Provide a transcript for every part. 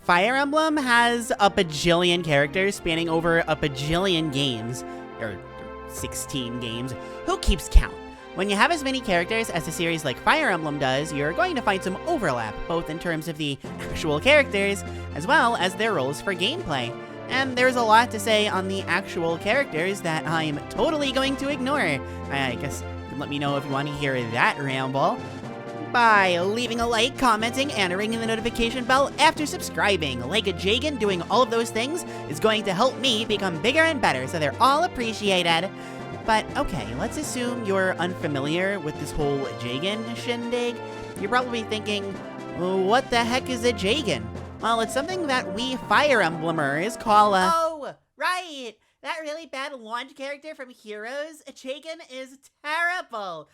Fire Emblem has a bajillion characters spanning over a bajillion games, or 16 games. Who keeps count? When you have as many characters as a series like Fire Emblem does, you're going to find some overlap, both in terms of the actual characters, as well as their roles for gameplay. And there's a lot to say on the actual characters that I'm totally going to ignore. I guess you can let me know if you want to hear that ramble by leaving a like, commenting, and ringing the notification bell after subscribing. Like a jagen, doing all of those things is going to help me become bigger and better, so they're all appreciated. But okay, let's assume you're unfamiliar with this whole jagen shindig. You're probably thinking, what the heck is a jagen? Well, it's something that we Fire Emblemers call a— Oh, right! That really bad launch character from Heroes, a jagen, is terrible!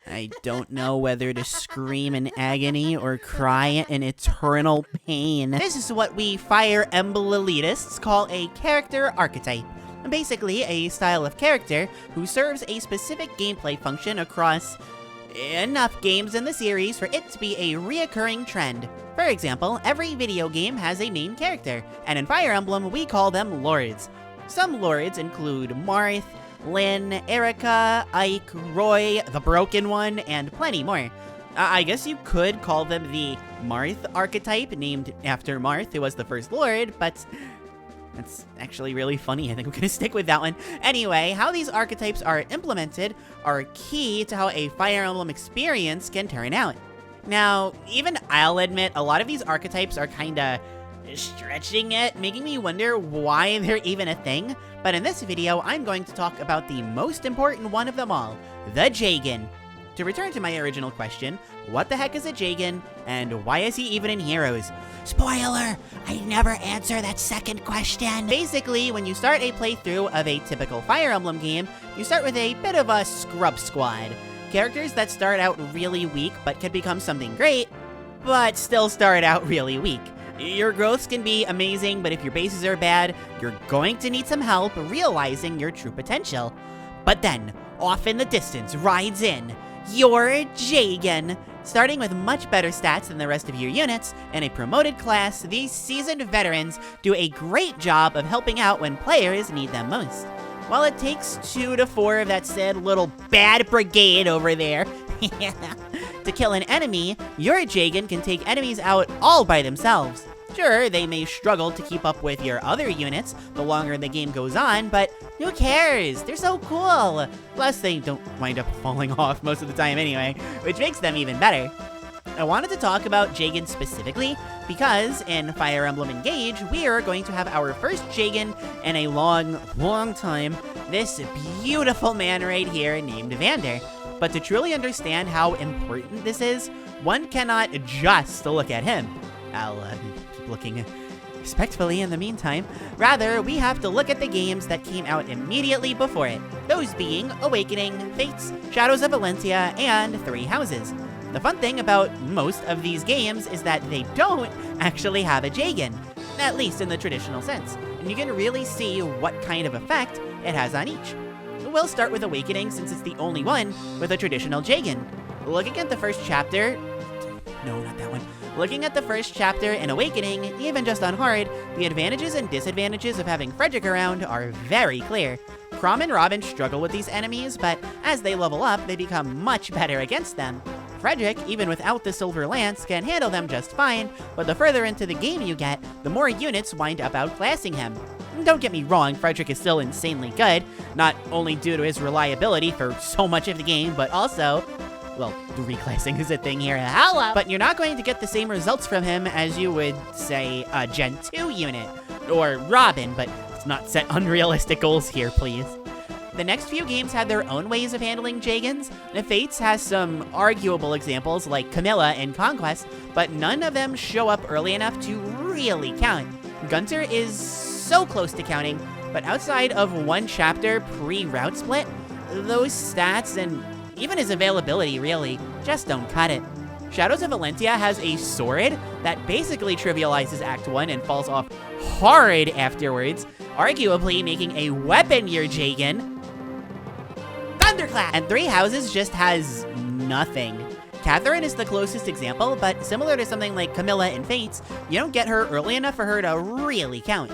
I don't know whether to scream in agony or cry in eternal pain. This is what we Fire Emblem elitists call a character archetype. Basically, a style of character who serves a specific gameplay function across enough games in the series for it to be a reoccurring trend. For example, every video game has a main character, and in Fire Emblem, we call them lords. Some lords include Marth, Lynn, Erica, Ike, Roy, the Broken One, and plenty more. I guess you could call them the Marth archetype, named after Marth, who was the first lord, but that's actually really funny. I think I'm gonna stick with that one. Anyway, how these archetypes are implemented are key to how a Fire Emblem experience can turn out. Now, even I'll admit, a lot of these archetypes are kinda stretching it, making me wonder why they're even a thing. But in this video, I'm going to talk about the most important one of them all, the jagen. To return to my original question, what the heck is a jagen, and why is he even in Heroes? Spoiler! I never answer that second question! Basically, when you start a playthrough of a typical Fire Emblem game, you start with a bit of a scrub squad. Characters that start out really weak, but can become something great, but still start out really weak. Your growths can be amazing, but if your bases are bad, you're going to need some help realizing your true potential. But then, off in the distance rides in your jagen. Starting with much better stats than the rest of your units, in a promoted class, these seasoned veterans do a great job of helping out when players need them most. While it takes 2 to 4 of that said little bad brigade over there to kill an enemy, your jagen can take enemies out all by themselves. Sure, they may struggle to keep up with your other units the longer the game goes on, but who cares? They're so cool! Plus, they don't wind up falling off most of the time anyway, which makes them even better. I wanted to talk about jagen specifically because in Fire Emblem Engage, we are going to have our first jagen in a long time, this beautiful man right here named Vander. But to truly understand how important this is, one cannot just look at him. I'll keep looking respectfully in the meantime. Rather, we have to look at the games that came out immediately before it, those being Awakening, Fates, Shadows of Valentia, and Three Houses. The fun thing about most of these games is that they don't actually have a jagen, at least in the traditional sense, and you can really see what kind of effect it has on each. We'll start with Awakening since it's the only one with a traditional jagen. Looking at the first chapter... No, not that one. Looking at the first chapter in Awakening, even just on hard, the advantages and disadvantages of having Frederick around are very clear. Chrom and Robin struggle with these enemies, but as they level up, they become much better against them. Frederick, even without the Silver Lance, can handle them just fine, but the further into the game you get, the more units wind up outclassing him. Don't get me wrong, Frederick is still insanely good, not only due to his reliability for so much of the game, but also, well, reclassing is a thing here, hello! But you're not going to get the same results from him as you would, say, a Gen 2 unit, or Robin, but let's not set unrealistic goals here, please. The next few games had their own ways of handling jagens. The Fates has some arguable examples like Camilla in Conquest, but none of them show up early enough to really count. Gunter is so close to counting, but outside of one chapter pre-route split, those stats and even his availability really just don't cut it. Shadows of Valentia has a sword that basically trivializes Act 1 and falls off hard afterwards, arguably making a weapon your jagen. Thunderclap! And Three Houses just has nothing. Catherine is the closest example, but similar to something like Camilla in Fates, you don't get her early enough for her to really count.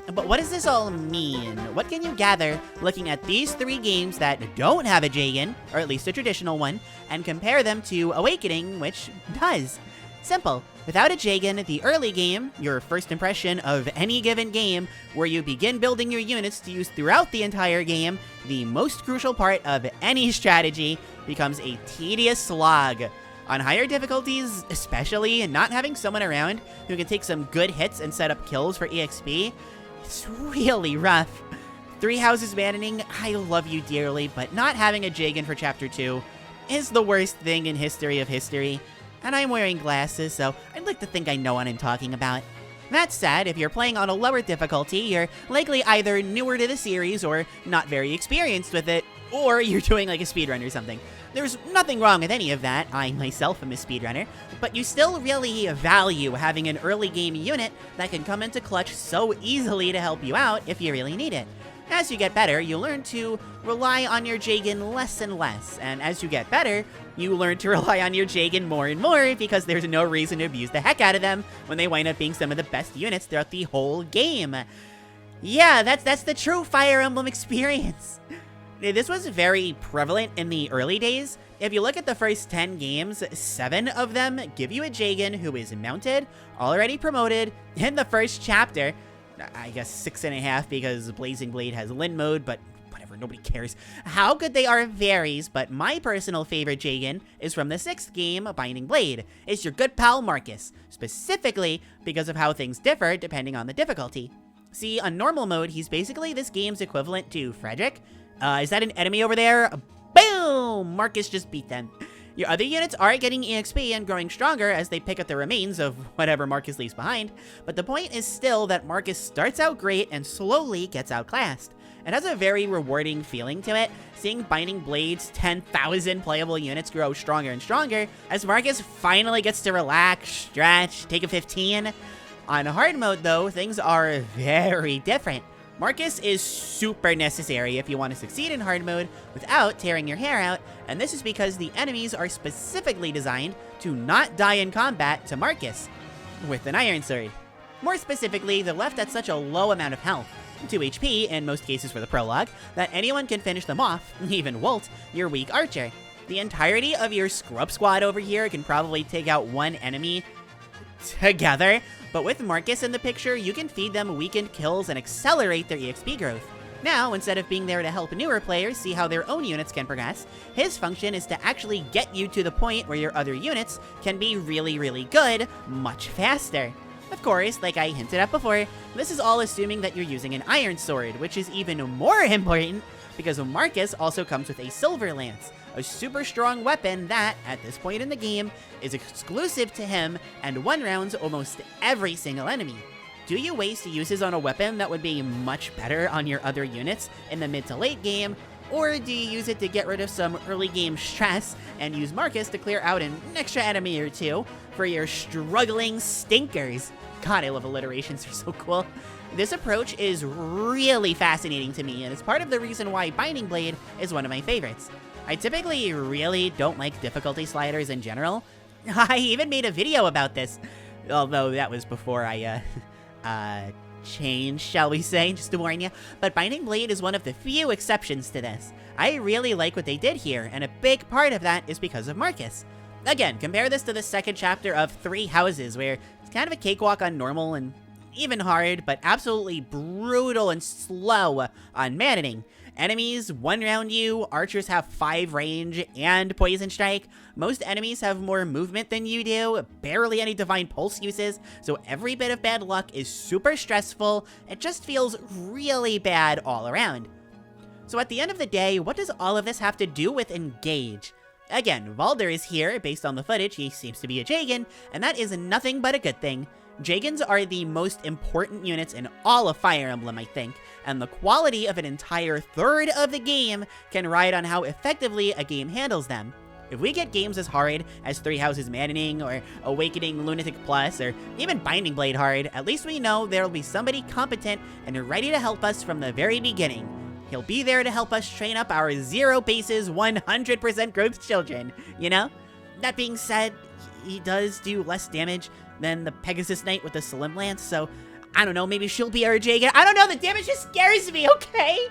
But what does this all mean? What can you gather looking at these 3 games that don't have a jagen, or at least a traditional one, and compare them to Awakening, which does? Simple. Without a jagen, the early game, your first impression of any given game, where you begin building your units to use throughout the entire game, the most crucial part of any strategy, becomes a tedious slog. On higher difficulties, especially not having someone around who can take some good hits and set up kills for EXP, it's really rough. 3 Houses Maddening, I love you dearly, but not having a jagen for Chapter 2 is the worst thing in history of history. And I'm wearing glasses, so I'd like to think I know what I'm talking about. That said, if you're playing on a lower difficulty, you're likely either newer to the series or not very experienced with it, or you're doing like a speedrun or something. There's nothing wrong with any of that, I myself am a speedrunner, but you still really value having an early game unit that can come into clutch so easily to help you out if you really need it. As you get better, you learn to rely on your jagen less and less, and as you get better, you learn to rely on your jagen more and more because there's no reason to abuse the heck out of them when they wind up being some of the best units throughout the whole game. Yeah, that's the true Fire Emblem experience. This was very prevalent in the early days. If you look at the first 10 games, 7 of them give you a jagen who is mounted, already promoted, in the first chapter. I guess 6.5 because Blazing Blade has Lin mode, but whatever, nobody cares. How good they are varies, but my personal favorite jagen is from the 6th game, Binding Blade. It's your good pal Marcus, specifically because of how things differ depending on the difficulty. See, on normal mode, he's basically this game's equivalent to Frederick. Is that an enemy over there? Boom! Marcus just beat them. Your other units are getting EXP and growing stronger as they pick up the remains of whatever Marcus leaves behind, but the point is still that Marcus starts out great and slowly gets outclassed. It has a very rewarding feeling to it, seeing Binding Blade's 10,000 playable units grow stronger and stronger as Marcus finally gets to relax, stretch, take a 15. On hard mode though, things are very different. Marcus is super necessary if you want to succeed in hard mode without tearing your hair out, and this is because the enemies are specifically designed to not die in combat to Marcus with an Iron Sword. More specifically, they're left at such a low amount of health, 2 HP in most cases for the prologue, that anyone can finish them off, even Walt, your weak archer. The entirety of your scrub squad over here can probably take out 1 enemy together, but with Marcus in the picture, you can feed them weakened kills and accelerate their EXP growth. Now, instead of being there to help newer players see how their own units can progress, his function is to actually get you to the point where your other units can be really, really good much faster. Of course, like I hinted at before, this is all assuming that you're using an Iron Sword, which is even more important because Marcus also comes with a Silver Lance, a super strong weapon that, at this point in the game, is exclusive to him and one-rounds almost every single enemy. Do you waste uses on a weapon that would be much better on your other units in the mid to late game, or do you use it to get rid of some early game stress and use Marcus to clear out an extra enemy or 2 for your struggling stinkers? God, I love alliterations, they're so cool. This approach is really fascinating to me, and it's part of the reason why Binding Blade is one of my favorites. I typically really don't like difficulty sliders in general. I even made a video about this, although that was before I, changed, shall we say, just to warn you. But Binding Blade is one of the few exceptions to this. I really like what they did here, and a big part of that is because of Marcus. Again, compare this to the second chapter of 3 Houses, where it's kind of a cakewalk on normal and even hard, but absolutely brutal and slow on maddening. Enemies one-round you, archers have 5 range and poison strike. Most enemies have more movement than you do, barely any divine pulse uses, so every bit of bad luck is super stressful. It just feels really bad all around. So at the end of the day, what does all of this have to do with Engage? Again, Valder is here, based on the footage, he seems to be a jagen, and that is nothing but a good thing. Jagens are the most important units in all of Fire Emblem, I think, and the quality of an entire third of the game can ride on how effectively a game handles them. If we get games as hard as 3 Houses Maddening, or Awakening Lunatic Plus, or even Binding Blade hard, at least we know there'll be somebody competent and ready to help us from the very beginning. He'll be there to help us train up our 0 bases 100% growth children, you know? that being said, he does do less damage than the Pegasus Knight with the Slim Lance, so I don't know, maybe she'll be our jagen. I don't know, the damage just scares me, okay?